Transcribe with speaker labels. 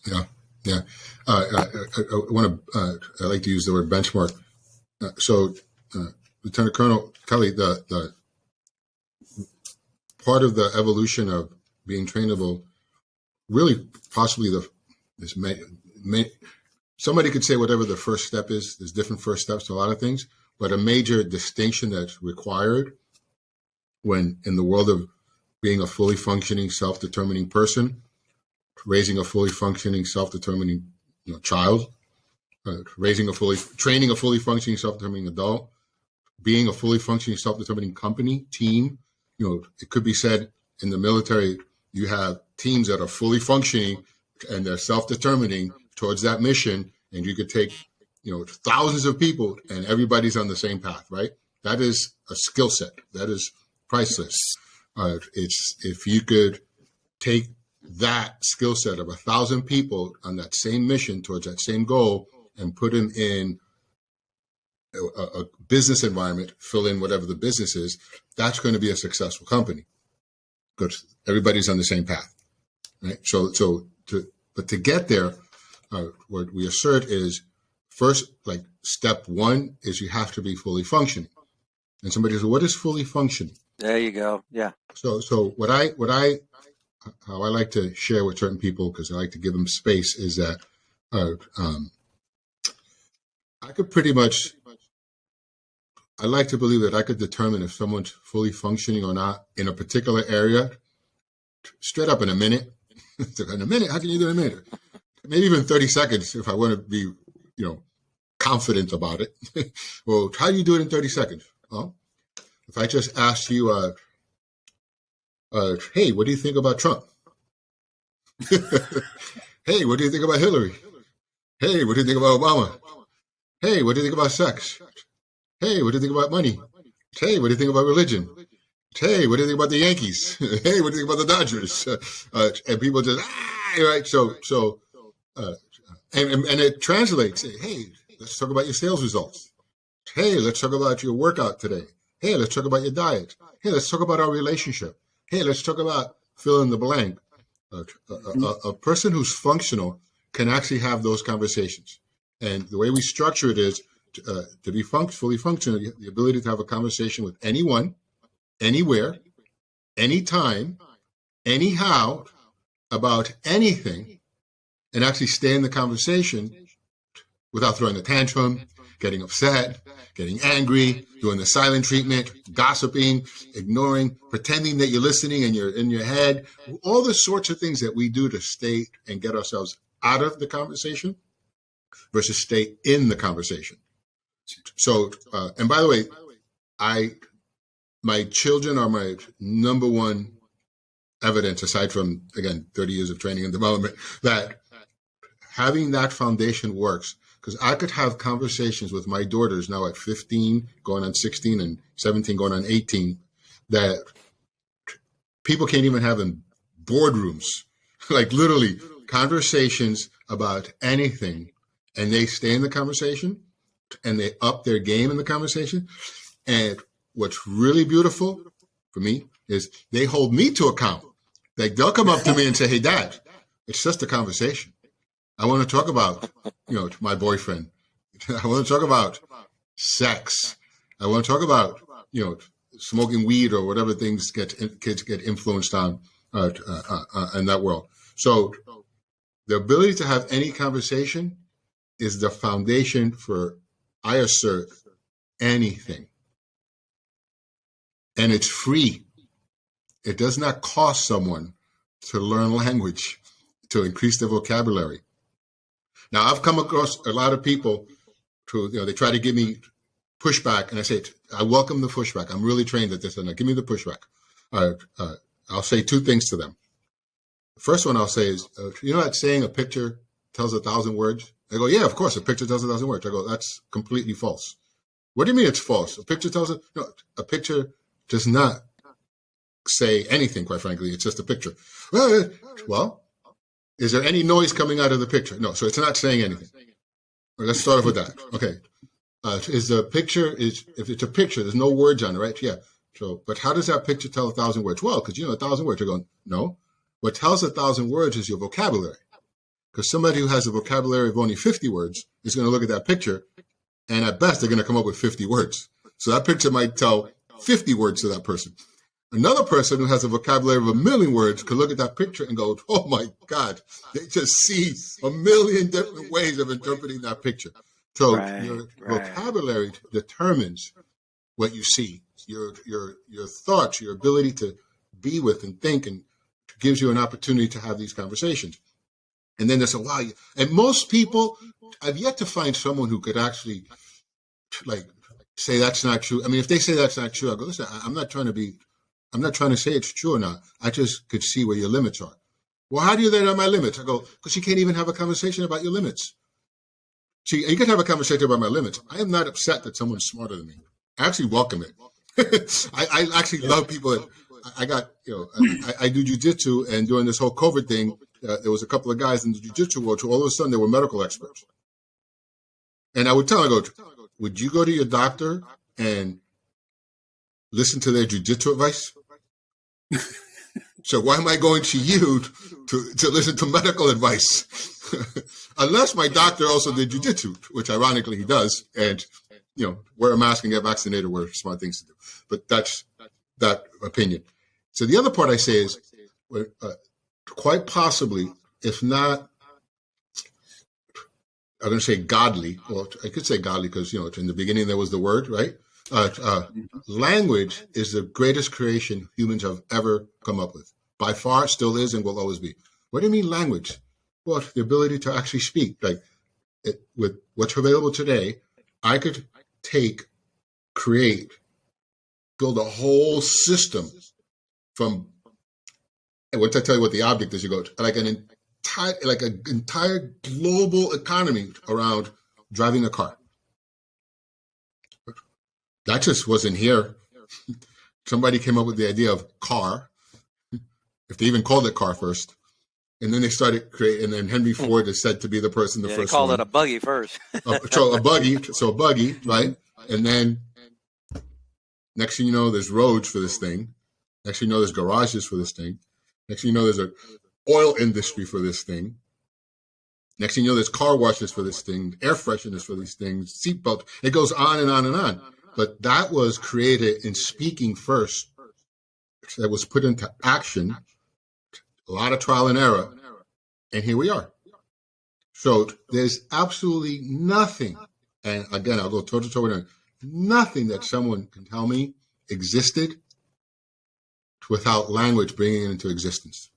Speaker 1: Yeah, yeah. I like to use the word benchmark. So, Lieutenant Colonel Kelley, the part of the evolution of being trainable, really possibly this somebody could say whatever the first step is. There's different first steps to a lot of things, but a major distinction that's required when in the world of being a fully functioning, self-determining person, raising a fully functioning, self-determining child, training a fully functioning, self-determining adult, being a fully functioning, self-determining company, team. It could be said in the military, you have teams that are fully functioning and they're self-determining towards that mission, and you could take, thousands of people and everybody's on the same path, right? That is a skill set. That is priceless. It's if you could take that skill set of 1,000 people on that same mission towards that same goal and put them in a business environment, fill in whatever the business is, that's going to be a successful company because everybody's on the same path, right? But to get there, what we assert is first, like step one is you have to be fully functioning. And somebody says, what is fully functioning?
Speaker 2: There you go. Yeah.
Speaker 1: So how I like to share with certain people, because I like to give them space, is that I could pretty much, I like to believe that I could determine if someone's fully functioning or not in a particular area straight up in a minute. In a minute? How can you do it in a minute? Maybe even 30 seconds if I want to be, confident about it. Well, how do you do it in 30 seconds? Well, if I just ask you, hey, what do you think about Trump? Hey, what do you think about Hillary? Hey, what do you think about Obama? Hey, what do you think about sex? Hey, what do you think about money? Hey, what do you think about religion? Hey, what do you think about the Yankees? Hey, what do you think about the Dodgers? And people just, right? And it translates. Hey, let's talk about your sales results. Hey, let's talk about your workout today. Hey, let's talk about your diet. Hey, let's talk about our relationship. Hey, let's talk about fill in the blank. A person who's functional can actually have those conversations. And the way we structure it is to be fully functional, the ability to have a conversation with anyone, anywhere, anytime, anyhow, about anything, and actually stay in the conversation without throwing a tantrum, getting upset, getting angry, doing the silent treatment, gossiping, ignoring, pretending that you're listening and you're in your head, all the sorts of things that we do to stay and get ourselves out of the conversation versus stay in the conversation. So, and by the way, my children are my number one evidence, aside from, again, 30 years of training and development, that having that foundation works. Because I could have conversations with my daughters now at 15, going on 16, and 17, going on 18, that people can't even have in boardrooms, like literally conversations about anything. And they stay in the conversation and they up their game in the conversation. And what's really beautiful for me is they hold me to account. Like they'll come up to me and say, hey, Dad, it's just a conversation. I want to talk about, my boyfriend. I want to talk about sex. I want to talk about, smoking weed or whatever things kids get influenced on in that world. So the ability to have any conversation is the foundation for, I assert, anything. And it's free. It does not cost someone to learn language, to increase their vocabulary. Now, I've come across a lot of people who, they try to give me pushback, and I say, I welcome the pushback. I'm really trained at this, and give me the pushback. I'll say two things to them. The first one I'll say is, that saying a picture tells 1,000 words? They go, yeah, of course, a picture tells 1,000 words. I go, that's completely false. What do you mean it's false? A picture tells it? No, a picture does not say anything, quite frankly. It's just a picture. Well, is there any noise coming out of the picture? No, so it's not saying anything. Well, let's start off with that. Okay. If it's a picture, there's no words on it, right? Yeah. So, but how does that picture tell 1,000 words? Well, because 1,000 words. You're going, no. What tells 1,000 words is your vocabulary. Because somebody who has a vocabulary of only 50 words is going to look at that picture, and at best, they're going to come up with 50 words. So that picture might tell 50 words to that person. Another person who has a vocabulary of 1,000,000 words could look at that picture and go, oh my God, they just see 1,000,000 different ways of interpreting that picture. So your vocabulary determines what you see, your thoughts, your ability to be with and think, and gives you an opportunity to have these conversations. And then there's and most people, I've yet to find someone who could actually say that's not true. I mean, if they say that's not true, I go, listen, I'm not trying to say it's true or not. I just could see where your limits are. Well, how do you know my limits? I go, because you can't even have a conversation about your limits. See, you can have a conversation about my limits. I am not upset that someone's smarter than me. I actually welcome it. I actually love people. I do jujitsu, and during this whole COVID thing, there was a couple of guys in the jiu-jitsu world who all of a sudden they were medical experts. And I would tell them, I go, would you go to your doctor and listen to their jiu-jitsu advice? So why am I going to you to listen to medical advice? Unless my doctor also did jiu-jitsu, which ironically he does. And, wear a mask and get vaccinated were smart things to do. But that's that opinion. So the other part I say is, quite possibly, if not, I'm going to say godly. Well, I could say godly because, in the beginning there was the word, right? Language is the greatest creation humans have ever come up with. By far, still is and will always be. What do you mean language? Well, the ability to actually speak. With what's available today, I could build a whole system from, and once I tell you what the object is, you go, an entire global economy around driving a car. That just wasn't here. Somebody came up with the idea of car, if they even called it car first. And then they started creating, and then Henry Ford is said to be the person, first one.
Speaker 2: They called it a buggy first.
Speaker 1: So a buggy, right? And then next thing you know, there's roads for this thing. Next thing you know, there's garages for this thing. Next thing you know, there's an oil industry for this thing. Next thing you know, there's car washes for this thing, air fresheners for these things, seatbelt. It goes on and on and on. But that was created in speaking first. That was put into action. A lot of trial and error. And here we are. So there's absolutely nothing. And again, I'll go toe to toe with it. Nothing that someone can tell me existed without language bringing it into existence.